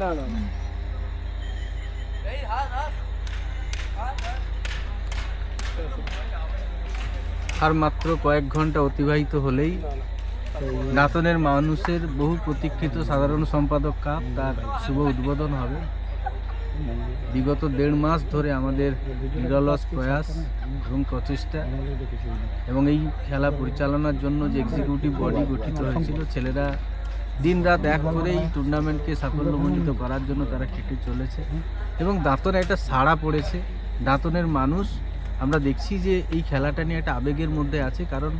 না না না। আর মাত্র কয়েক ঘন্টা অতিবাহিত হলেই দাঁতনের মানুষের বহু প্রতীক্ষিত সাধারণ সম্পাদক কাপ তার শুভ উদ্বোধন হবে। বিগত 1.5 মাস ধরে আমাদের নিরলস প্রয়াস এবং প্রচেষ্টা এবং এই খেলা পরিচালনার জন্য যে এক্সিকিউটিভ বডি গঠিত হয়েছিল, ছেলেরা দিন রাত এক করে এই টুর্নামেন্টকে সাফল্যমণ্ডিত করার জন্য তারা খেটে চলেছে এবং দাঁতনে একটা সাড়া পড়েছে। দাঁতনের মানুষ আমরা দেখছি যে এই খেলাটা নিয়ে একটা আবেগের মধ্যে আছে, কারণ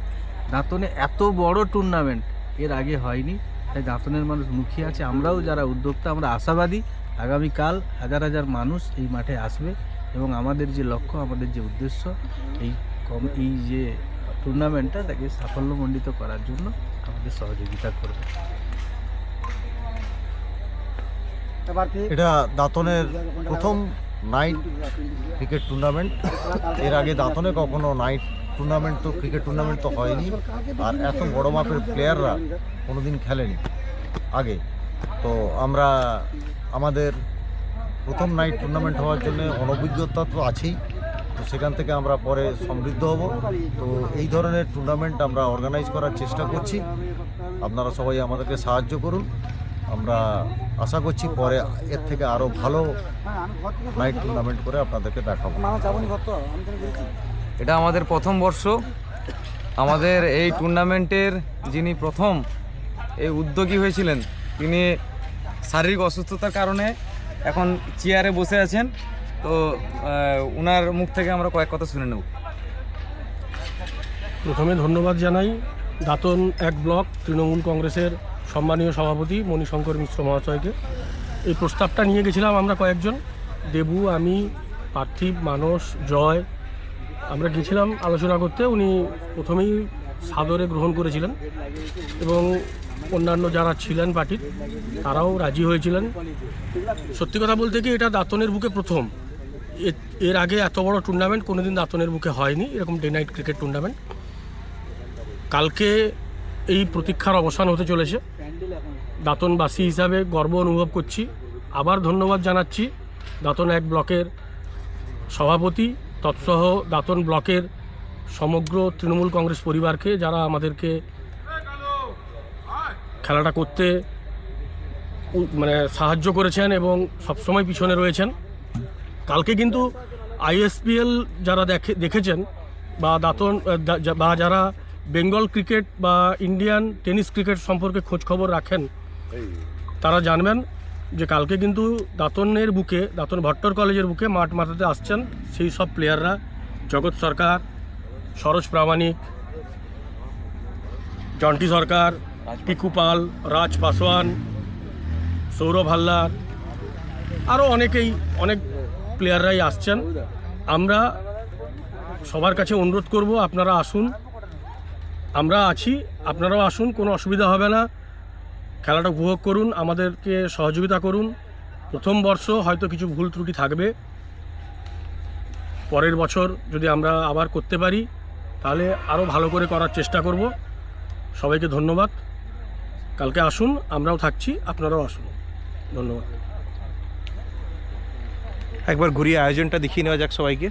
দাঁতনে এত বড় টুর্নামেন্ট এর আগে হয়নি, তাই দাঁতনের মানুষ মুখিয়ে আছে। আমরাও যারা উদ্যোক্তা আমরা আশাবাদী আগামীকাল হাজার হাজার মানুষ এই মাঠে আসবে এবং আমাদের যে লক্ষ্য, আমাদের যে উদ্দেশ্য, এই যে টুর্নামেন্টটা তাকে সাফল্যমণ্ডিত করার জন্য আমাদের সহযোগিতা করবে। এটা দাঁতনের প্রথম নাইট ক্রিকেট টুর্নামেন্ট। এর আগে দাঁতনে কখনো নাইট টুর্নামেন্ট তো ক্রিকেট টুর্নামেন্ট তো হয়নি, আর এত বড় মাপের প্লেয়াররা কোনোদিন খেলেনি আগে। তো আমরা আমাদের প্রথম নাইট টুর্নামেন্ট হওয়ার জন্য অনভিজ্ঞতা তো আছেই, তো সেখান থেকে আমরা পরে সমৃদ্ধ হব। তো এই ধরনের টুর্নামেন্ট আমরা অর্গানাইজ করার চেষ্টা করছি, আপনারা সবাই আমাদেরকে সাহায্য করুন। আমরা আশা করছি পরে এর থেকে আরও ভালো নাইট টুর্নামেন্ট করে আপনাদেরকে দেখাবো। এটা আমাদের প্রথম বর্ষ। আমাদের এই টুর্নামেন্টের যিনি প্রথম এই উদ্যোগী হয়েছিলেন, তিনি শারীরিক অসুস্থতার কারণে এখন চেয়ারে বসে আছেন। তো ওনার মুখ থেকে আমরা কয়েক কথা শুনে নেব। প্রথমে ধন্যবাদ জানাই দাঁতন 1 ব্লক তৃণমূল কংগ্রেসের সম্মানীয় সভাপতি মণিশঙ্কর মিশ্র মহাশয়কে। এই প্রস্তাবটা নিয়ে গেছিলাম আমরা কয়েকজন, দেবু, আমি, পার্থিব, মানস, জয়, আমরা গেছিলাম আলোচনা করতে। উনি প্রথমেই সাদরে গ্রহণ করেছিলেন এবং অন্যান্য যারা ছিলেন পার্টির তারাও রাজি হয়েছিলেন। সত্যি কথা বলতে কি, এটা দাঁতনের বুকে প্রথম। এর আগে এত বড় টুর্নামেন্ট কোনোদিন দাঁতনের বুকে হয়নি, এরকম ডে নাইট ক্রিকেট টুর্নামেন্ট। কালকে এই প্রতীক্ষার অবসান হতে চলেছে। দাঁতনবাসী হিসাবে গর্ব অনুভব করছি। আবার ধন্যবাদ জানাচ্ছি দাঁতন 1 ব্লকের সভাপতি তৎসহ দাঁতন ব্লকের সমগ্র তৃণমূল কংগ্রেস পরিবারকে, যারা আমাদেরকে খেলাটা করতে সাহায্য করেছেন এবং সবসময় পিছনে রয়েছেন। কালকে কিন্তু ISPL যারা দেখেছেন বা দাঁতন বা যারা বেঙ্গল ক্রিকেট বা ইন্ডিয়ান টেনিস ক্রিকেট সম্পর্কে খোঁজ খবর রাখেন, তারা জানবেন যে কালকে কিন্তু দাঁতনের বুকে, দাঁতন ভট্টর কলেজের বুকে মাঠ মাতাতে আসছেন সেই সব প্লেয়াররা: জগৎ সরকার, সরোজ প্রামাণিক, জন্টি সরকার, পিকু পাল, রাজ পাসওয়ান, সৌরভ হালদার, আরও অনেক প্লেয়াররাই আসছেন। আমরা সবার কাছে অনুরোধ করব, আপনারা আসুন, আমরা আছি, আপনারাও আসুন, কোনো অসুবিধা হবে না। খেলাটা উপভোগ করুন, আমাদেরকে সহযোগিতা করুন। প্রথম বর্ষ হয়তো কিছু ভুল ত্রুটি থাকবে, পরের বছর যদি আমরা আবার করতে পারি তাহলে আরও ভালো করে করার চেষ্টা করব। সবাইকে ধন্যবাদ। কালকে আসুন, আমরাও থাকছি, আপনারাও আসুন। ধন্যবাদ। একবার ঘুরিয়ে আয়োজনটা দেখিয়ে নেওয়া যাক সবাইকে।